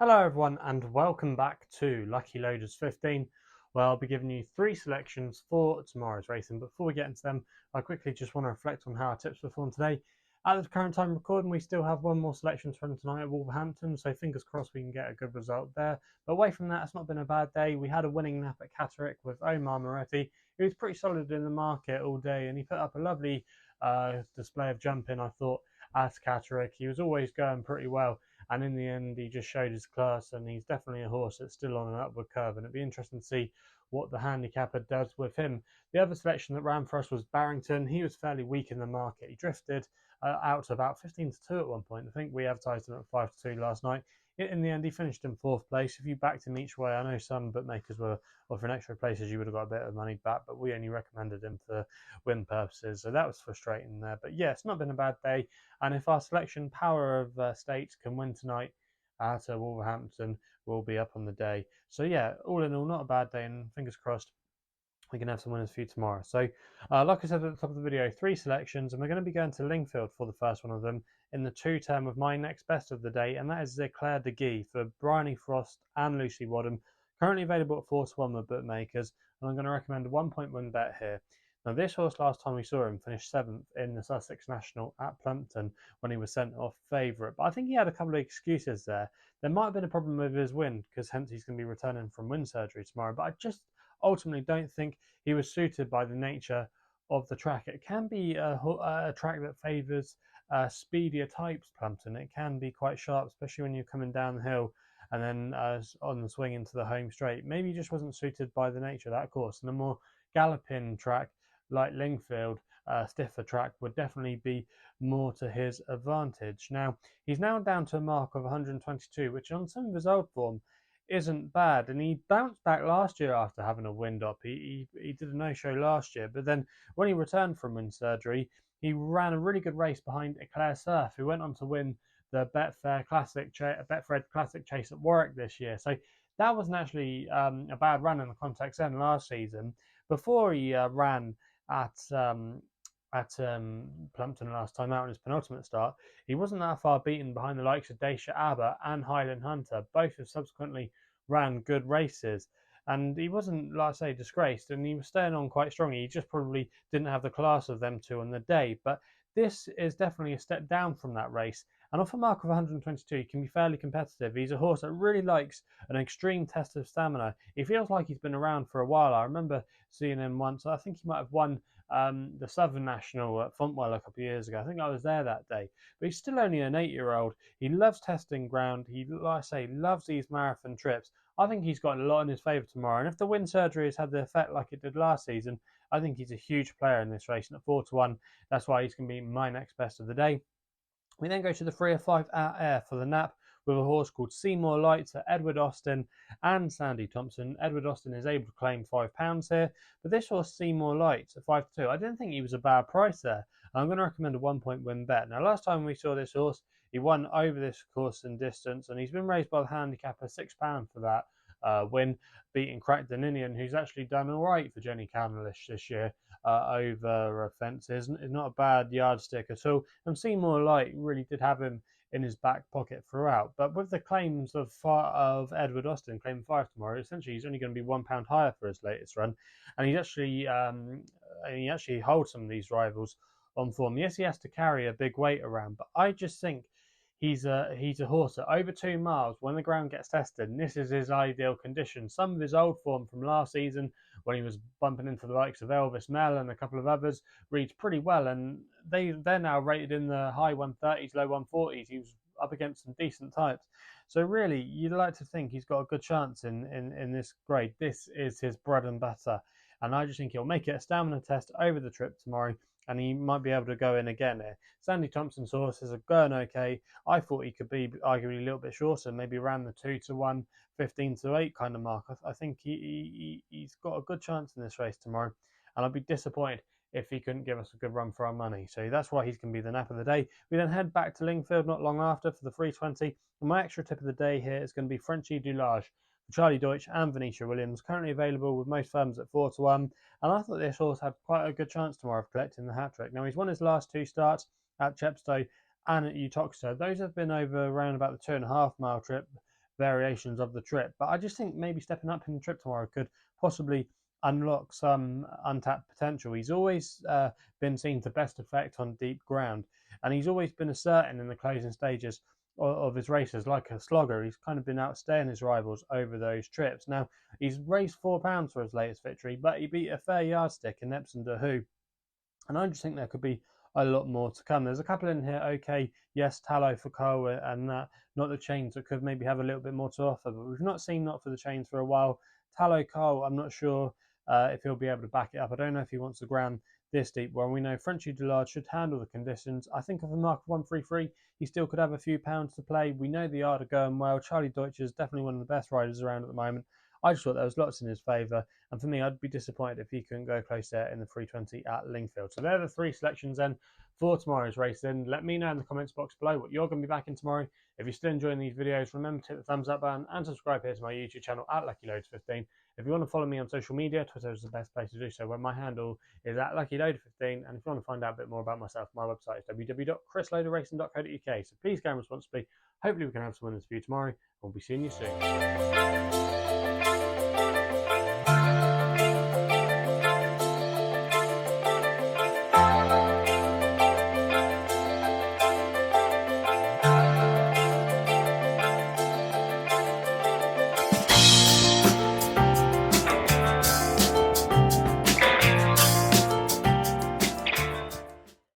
Hello everyone and welcome back to Lucky Loaders 15, where I'll be giving you 3 selections for tomorrow's racing. But before we get into them, I quickly just want to reflect on how our tips performed today. At the current time of recording, we still have one more selection to run tonight at Wolverhampton, so fingers crossed we can get a good result there. But away from that, it's not been a bad day. We had a winning nap at Catterick with Omar Moretti. He was pretty solid in the market all day and he put up a lovely display of jumping, I thought, at Catterick. He was always going pretty well. And in the end, he just showed his class, and he's definitely a horse that's still on an upward curve. And it'd be interesting to see what the handicapper does with him. The other selection that ran for us was Barrington. He was fairly weak in the market. He drifted out to about 15-2 at one point. I think we advertised him at 5-2 last night. In the end, he finished in 4th place. If you backed him each way, I know some bookmakers were offering extra places, you would have got a bit of money back, but we only recommended him for win purposes, so that was frustrating there. But yeah, it's not been a bad day, and if our selection Power of States can win tonight at Wolverhampton, we'll be up on the day. So yeah, all in all, not a bad day, and fingers crossed we can have some winners for you tomorrow. So, like I said at the top of the video, 3 selections, and we're going to be going to Lingfield for the first one of them in the 2-term of my next best of the day, and that is Eclair de Guye for Bryony Frost and Lucy Wadham, currently available at 4-1 with bookmakers, and I'm going to recommend a 1-point win bet here. Now, this horse, last time we saw him, finished 7th in the Sussex National at Plumpton when he was sent off favourite. But I think he had a couple of excuses there. There might have been a problem with his wind, because hence he's going to be returning from wind surgery tomorrow. But I just ultimately don't think he was suited by the nature of the track. It can be a track that favours speedier types, Plumpton. It can be quite sharp, especially when you're coming down the hill and then on the swing into the home straight. Maybe he just wasn't suited by the nature of that course. And a more galloping track like Lingfield, stiffer track, would definitely be more to his advantage. Now, he's now down to a mark of 122, which on some of his old form isn't bad, and he bounced back last year after having a wind up. He did a no-show last year, but then when he returned from wind surgery, he ran a really good race behind Eclair Surf, who went on to win the Betfred Classic Chase at Warwick this year. So that wasn't actually a bad run in the context then last season. Before he ran at Plumpton last time out in his penultimate start, he wasn't that far beaten behind the likes of Dacia Aber and Highland Hunter. Both have subsequently ran good races, and he wasn't, like I say, disgraced, and he was staying on quite strongly. He just probably didn't have the class of them two on the day, but this is definitely a step down from that race. And off a mark of 122, he can be fairly competitive. He's a horse that really likes an extreme test of stamina. He feels like he's been around for a while. I remember seeing him once. I think he might have won the Southern National at Fontwell a couple of years ago. I think I was there that day. But he's still only an 8-year-old. He loves testing ground. He, like I say, loves these marathon trips. I think he's got a lot in his favour tomorrow. And if the wind surgery has had the effect like it did last season, I think he's a huge player in this race. And at 4-1, that's why he's going to be my next best of the day. We then go to the 3 of 5 at Ayr for the nap with a horse called Seemorelights at Edward Austin and Sandy Thompson. Edward Austin is able to claim £5 here, but this horse Seemorelights at 5-2, I didn't think he was a bad price there. I'm going to recommend a 1-point win bet. Now, last time we saw this horse, he won over this course and distance, and he's been raised by the handicapper £6 for that win, beating Crack Daninian, who's actually done all right for Jenny Candlish this year over fences. It's not a bad yardstick at all. And Seemorelights really did have him in his back pocket throughout. But with the claims of Edward Austin claiming 5 tomorrow, essentially he's only going to be £1 higher for his latest run, and he actually holds some of these rivals on form. Yes, he has to carry a big weight around, but I just think he's a horse at over 2 miles when the ground gets tested, and this is his ideal condition. Some of his old form from last season, when he was bumping into the likes of Elvis Mel and a couple of others, reads pretty well, and they're now rated in the high 130s, low 140s. He was up against some decent types. So really, you'd like to think he's got a good chance in this grade. This is his bread and butter, and I just think he'll make it a stamina test over the trip tomorrow, and he might be able to go in again here. Sandy Thompson's horses are going okay. I thought he could be arguably a little bit shorter, maybe around the 2-1, 15-8 kind of mark. I think he's got a good chance in this race tomorrow, and I'd be disappointed if he couldn't give us a good run for our money. So that's why he's going to be the nap of the day. We then head back to Lingfield not long after for the 320. And my extra tip of the day here is going to be Frenchy du Large for Charlie Deutsch and Venetia Williams, currently available with most firms at 4-1. And I thought this horse had quite a good chance tomorrow of collecting the hat-trick. Now, he's won his last 2 starts at Chepstow and at Uttoxeter. Those have been over around about the 2.5 mile trip. variations of the trip. But I just think maybe stepping up in the trip tomorrow could possibly unlock some untapped potential. He's always been seen to best effect on deep ground, and he's always been asserting in the closing stages of his races. Like a slogger, he's kind of been outstaying his rivals over those trips. Now, he's raced £4 for his latest victory, but he beat a fair yardstick in Epsom de Hoo, and I just think there could be a lot more to come. There's a couple in here, okay, yes, Tallow for Cole and that, not the chains, that could maybe have a little bit more to offer, but we've not seen Not for the Chains for a while. Tallow Cole, I'm not sure if he'll be able to back it up. I don't know if he wants the ground this deep. Well, we know Frenchy Dillard should handle the conditions. I think of a mark of 133, he still could have a few pounds to play. We know the yard are going well. Charlie Deutscher is definitely one of the best riders around at the moment. I just thought there was lots in his favour, and for me, I'd be disappointed if he couldn't go close there in the 320 at Lingfield. So they're the three selections then for tomorrow's race. Then let me know in the comments box below what you're going to be back in tomorrow. If you're still enjoying these videos, remember to hit the thumbs up button and subscribe here to my YouTube channel at LuckyLoads15. If you want to follow me on social media, Twitter is the best place to do so, where my handle is at LuckyLoader15. And if you want to find out a bit more about myself, my website is www.chrisloaderracing.co.uk. So please go responsibly. Hopefully we can have some winners for you tomorrow. We'll be seeing you soon.